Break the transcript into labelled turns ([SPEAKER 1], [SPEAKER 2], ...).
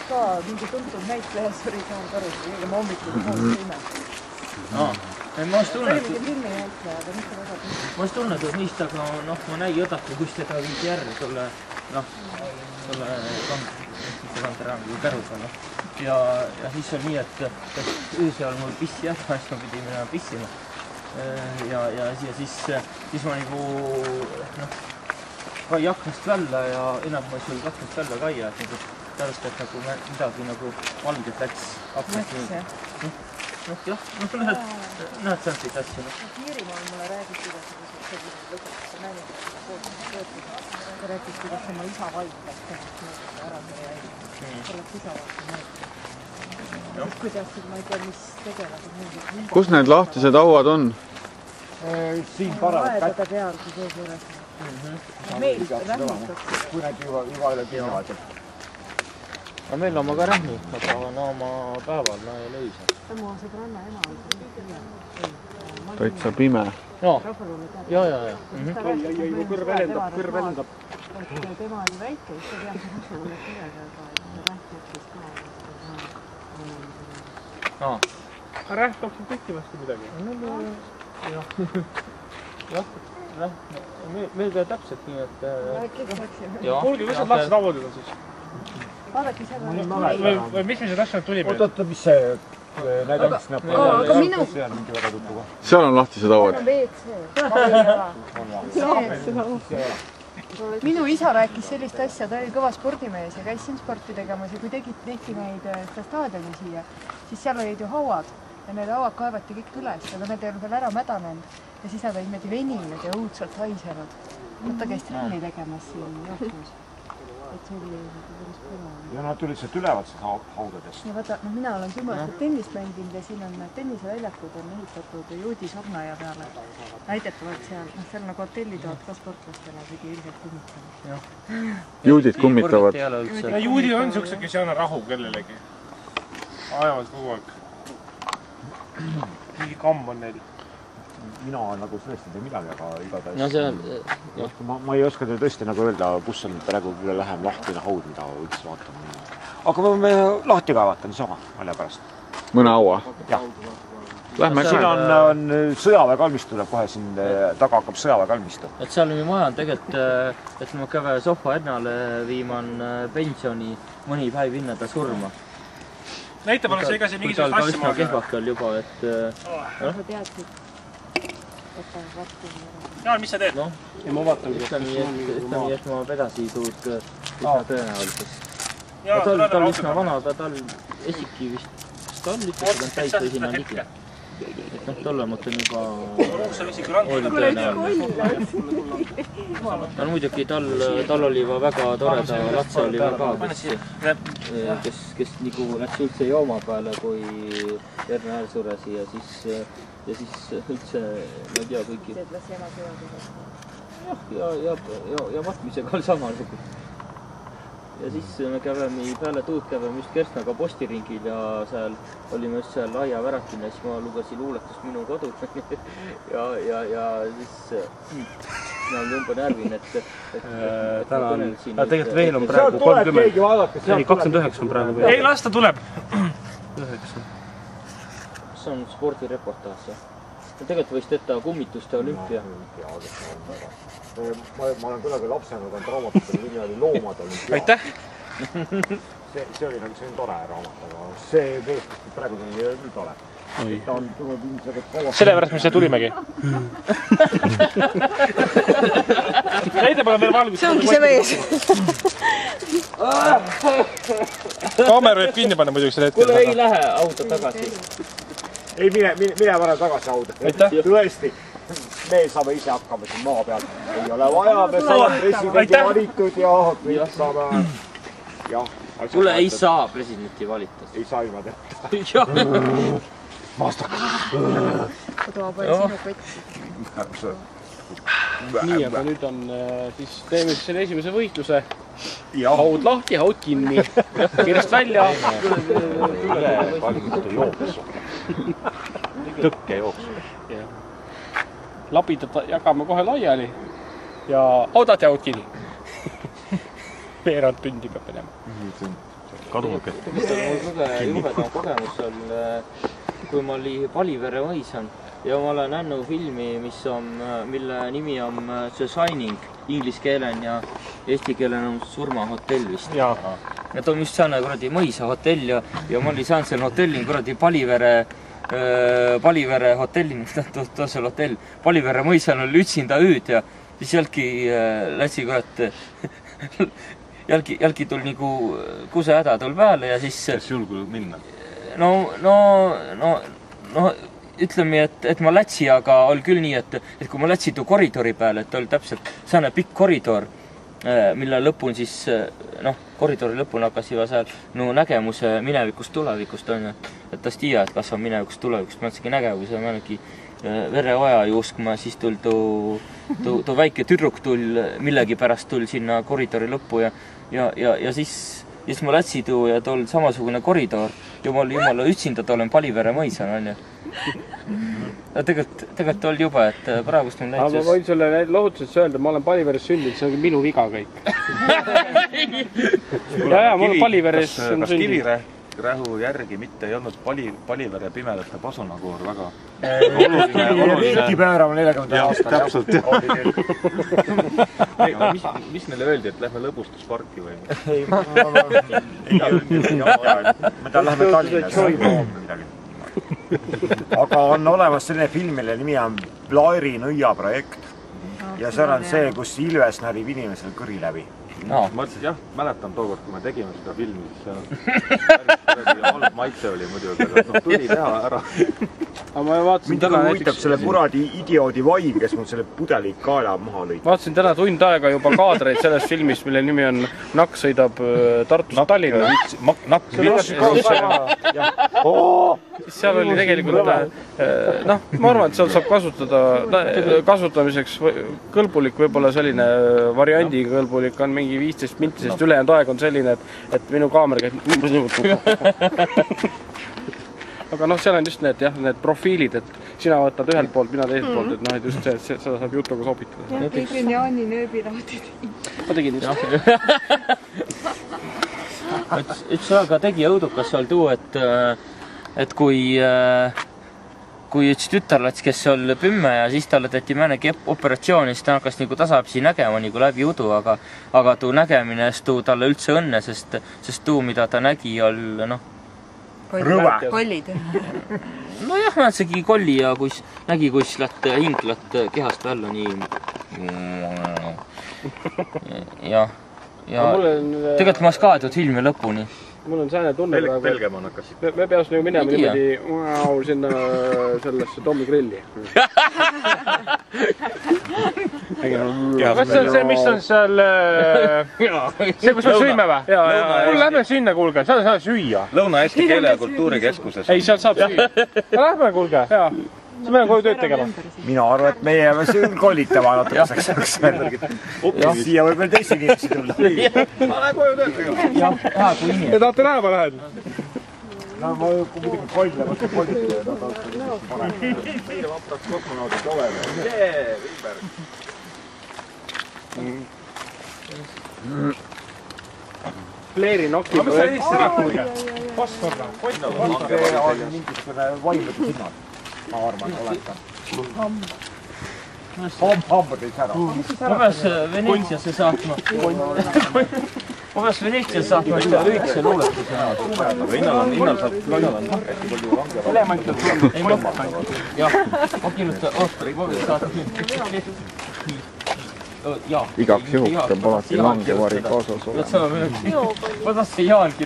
[SPEAKER 1] ka mingi tuntud näitlejas oli Saan Karus, kõige ma hommikul ime.
[SPEAKER 2] Ma oleks tulnud, et niist, aga ma näin jõdatu, kus teda viidi järgi sulle kanderäämi kärusel. Ja siis oli nii, et öösel mul pissi jätta, siis ma pidi minema pissima. Ja siis ma nagu kai aknast välja ja enam ma ei aknast välja kaia, et pärast, et nagu midagi nagu valget läks aknast nii. Jah, näed säänteid asju.
[SPEAKER 1] Iirimaal mulle räägiti, kuidas lõpetakse näinikest töötada. Ta räägis, kuidas oma isa vaidleb tehast ära meie jäi. Oleks isa vaidleb näinikest. Kuidas, ma ei tea, mis tegelased mingid.
[SPEAKER 3] Kus need lahtised hauad on?
[SPEAKER 4] Siin paremat
[SPEAKER 1] aedade peal, kui see juures. Meil rähmitakse.
[SPEAKER 4] Kui need juba üle kinnavad.
[SPEAKER 2] Aga meil on ka rähmi, aga oma päeval ei lõisa.
[SPEAKER 1] Tema sõbranna ema on
[SPEAKER 3] Täitsa pime.
[SPEAKER 2] Ja.
[SPEAKER 4] Kõrv välendab.
[SPEAKER 1] Tema oli väike, siis ta teab rasvule kirjaga, aga rähmikis ka.
[SPEAKER 4] Aga räht tooks kõikivasti midagi.
[SPEAKER 2] Jah, meil ka täpselt nii, et...
[SPEAKER 4] Kuulge, kus need lapsed avaldid on siis?
[SPEAKER 1] Vaadake seal on...
[SPEAKER 4] Või mis me see täpselt tulime?
[SPEAKER 5] Oot, mis see näidaks näeb?
[SPEAKER 1] Aga minu...
[SPEAKER 3] Seal on lahtised hauad.
[SPEAKER 1] Minu isa rääkis sellist asja, ta oli kõva spordimees ja käis siin sporti tegemas ja kui tehti neid staadioni siia, siis seal olid ju hauad ja need hauad kaevati kõik üles, aga need ei olnud veel ära mädanenud ja siis nad olid meid veninud ja õudselt haisenud. Ta käis trenni tegemas siin Jõhkus. Et see oli päris põle.
[SPEAKER 5] Ja nad tulid sealt ülevad seda haudadest.
[SPEAKER 1] Ja vaata, mina olen 10 aastat tennist mänginud ja siin on tenniseväljakud on ehitatud Juudi surnuaia peale. Näidetavalt seal nagu hotellitoad ka sportlastele pidi ilgelt kummitama.
[SPEAKER 3] Juudid kummitavad.
[SPEAKER 4] Ja juudid on siuksed, kes ei anna rahu kellelegi. Ajavad kogu aeg. Mingi kamm on neil.
[SPEAKER 5] Mina nagu sellest ei tea midagi, aga igatahes...
[SPEAKER 2] No see on...
[SPEAKER 5] Ma ei oska teile tõesti nagu öelda, kus on praegu üle lähem lahtine haud, mida võiks vaatama. Aga me lahti kaevata niisama, välja pärast.
[SPEAKER 3] Mõne haua?
[SPEAKER 5] Jah.
[SPEAKER 3] Lähme
[SPEAKER 5] siin on sõjaväekalmistu, tuleb kohe siin taga hakkab sõjaväekalmistu.
[SPEAKER 2] Et seal on vaja tegelikult, et ma käve sohva ennale viiman pensioni mõni päev enne ta surma.
[SPEAKER 4] Näita palun see ka see mingisugust asja
[SPEAKER 2] maha. Kehvakal juba, et...
[SPEAKER 1] Sa teadsid.
[SPEAKER 4] Jaan, mis sa teed?
[SPEAKER 2] Ja ma vaatan, ütleme, et ma vedasi suud üsna tõenäoliselt. Ta on üsna vana, tal esiki vist tal ütleb, et täis või sinna ligi. Et tollemalt on juba oli tõenäoliselt. Muidugi tal oli väga toreda latsa oli väga, kes nagu läks üldse jooma peale, kui Erne Äär suresi ja siis üldse, ma ei tea, kõiki... Teed lassi ema sööda. Ja matmisega oli samasugune. Ja siis me kävemi peale tuud kävemi just Kerstnaga postiringil ja seal olime just seal aia värakina, siis ma lugesin luuletust Minu kodu. Ja siis ma olen jumba närvin, et
[SPEAKER 6] tegelikult veel on praegu 30. Ei, 29 on praegu veel.
[SPEAKER 4] Ei, las ta tuleb.
[SPEAKER 6] 9.
[SPEAKER 2] See on spordireportaas, jah. Tegelikult võis teha kummituste olümpia.
[SPEAKER 5] Ma olen kunagi lapsena raamatut, nimi oli Loomade olümpia.
[SPEAKER 4] Aitäh!
[SPEAKER 5] See oli tore raamat, aga see tõesti praegu on küll tore.
[SPEAKER 4] Sellepärast me siia tulimegi. Näide pole veel valmis.
[SPEAKER 1] See ongi see mees.
[SPEAKER 4] Kaamer võib kinni panna muidugi selle hetkel.
[SPEAKER 2] Kuule, ei lähe auto tagasi.
[SPEAKER 5] Ei, mine pane tagasi auto. Tõesti, me saame ise hakkama siin maa peal. Ei ole vaja, me saame presidendi valitud ja kõik saame...
[SPEAKER 2] Kuule, ei saa presidenti valitud.
[SPEAKER 5] Ei saa ilma teha.
[SPEAKER 1] Vastakas. Koduva palju sinu kõtsi.
[SPEAKER 6] Nii, aga nüüd on siis teeme selle esimese võitluse. Haud lahti, haud kinni. Kirjast välja.
[SPEAKER 5] Ülepalgiste jooksu. Tõkke jooksu.
[SPEAKER 6] Lapid jagame kohe laiali. Ja haudad ja haud kinni. veerand tundi peab minema.
[SPEAKER 3] Kadunud.
[SPEAKER 2] Mul jubedam kogemus on, kui ma olin Palivere mõisan ja ma olen näinud filmi, mille nimi on The Shining, inglise keelen ja eesti keelen on Surmahotell vist. Ja ta on just saanud kuradi mõisa hotell ja ma olin saanud selle hotellin kuradi Palivere hotellin, toosel hotell. Palivere mõisal oli üksinda ööd ja siis lätsi kurat jälgi tuli nagu kusehäda tuli peale ja siis...
[SPEAKER 3] Kes julgu minna?
[SPEAKER 2] No ütleme, et ma lätsi, aga oli küll nii, et kui ma lätsi tuu koridori peale, et oli täpselt saane pikk koridor, mille lõpun siis, koridori lõpun hakkas juba seal nägemuse minevikust tulevikust on, et tast tia, et kas on minevikust tulevikust, ma mõtlesingi nägemuse, ma olengi vereoja juuskma, siis tuli tuu väike tüdruk millegi pärast tuli sinna koridori lõppu ja siis ma lätsi tuu ja tol samasugune koridor ja ma olin jumala üksinda, olen Palivere mõisan, on ju. Tegelikult oli juba, et praegust on
[SPEAKER 6] näiteks... Ma võin sulle lohutuseks öelda, ma olen Paliveres sündinud, see on minu viga kõik. Ja, mul Paliveres on sündinud.
[SPEAKER 7] Kas Kivirähu järgi mitte ei olnud Palivere pimedate pasunakoor väga
[SPEAKER 5] oluline pöörama 40 aastal.
[SPEAKER 7] Täpselt, mis neile öeldi, et lähme lõbustusparki või?
[SPEAKER 5] Ei, me lähme Tallinnasse. Aga on olemas selline film, mille nimi on Blairi nõia projekt ja seal on see, kus Ilves närib inimesel kõri läbi.
[SPEAKER 7] Ma ütlesin, jah, mäletan tookord, kui me tegime seda filmi, siis halb maitse oli muidugi, aga tuli teha ära.
[SPEAKER 5] Mind huvitab selle kuradi idioodi vaim, kes mul selle pudeli kaela maha lõi.
[SPEAKER 6] Vaatasin täna tund aega juba kaadreid sellest filmist, mille nimi on Nakk sõidab Tartust Tallinna. Seal oli tegelikult, ma arvan, et seal saab kasutamiseks kõlbulik, võib-olla selline variandi kõlbulik on mingi 15 minti, sest ülejäänud aeg on selline, et minu kaamera käib. Aga seal on just need profiilid, et sina võtad ühelt poolt, mina teiselt poolt, et just see, et seda saab jutuga sobitada.
[SPEAKER 1] Jah, tegin Jaani nööbilaadid.
[SPEAKER 6] Ma tegin just.
[SPEAKER 2] Üks väga tegi õudukas oli tuu, et kui üks tütarlats, kes oli pümme ja siis talle tehti mõnegi operatsioon ja siis ta hakkas nagu tasapisi nägema nagu läbi udu, aga tuu nägemine talle üldse õnne, sest tuu, mida ta nägi, oli
[SPEAKER 1] kollid.
[SPEAKER 2] No jah, näedsegi kolli ja nägi, kus hing kehast välja nii. Ja tegelikult ma skaadud filmi lõpuni.
[SPEAKER 6] Mul on sääne tunne praegu.
[SPEAKER 7] Pelgeman hakkas.
[SPEAKER 6] Me peaks nagu minema niimoodi sinna sellesse Tommi grilli.
[SPEAKER 4] Kas see on see, mis on seal... See, kus me sõime või? Lähme sinna, kuulge, seal saab süüa.
[SPEAKER 7] Lõuna-Eesti keele- ja kultuurikeskuses.
[SPEAKER 6] Ei, seal saab süüa.
[SPEAKER 4] Lähme, kuulge. See me koju tööd tegema.
[SPEAKER 5] Mina arvan, et meie jääme siin kollitama natukeseks. Siia võib veel teisi inimesi tulla.
[SPEAKER 7] Ma lähen koju tööd tegema.
[SPEAKER 4] Ja tahate lähema lähed?
[SPEAKER 5] Ma muidugi kollile võtta kollitama ja tahate parem.
[SPEAKER 7] Meile vapraks kosmonaudid oleme. Vilberg.
[SPEAKER 6] Pleeri nokki.
[SPEAKER 4] Mis sa Eesti kuulge? Fosforna.
[SPEAKER 5] On mingisugune vaimlegi hinnad. Ma arvan, oletan. Hambad ei sära.
[SPEAKER 2] Ma peaks Veneetsiasse saatma. Ühte lühikese luuletuse.
[SPEAKER 7] Hinnal saab hästi palju langeva.
[SPEAKER 6] Elemental sul.
[SPEAKER 2] Jah, ma kirjutan, ma saatan.
[SPEAKER 3] Igaks juhuks peab alati langevari kaasas olema.
[SPEAKER 2] Ma tahtsin Jaanki.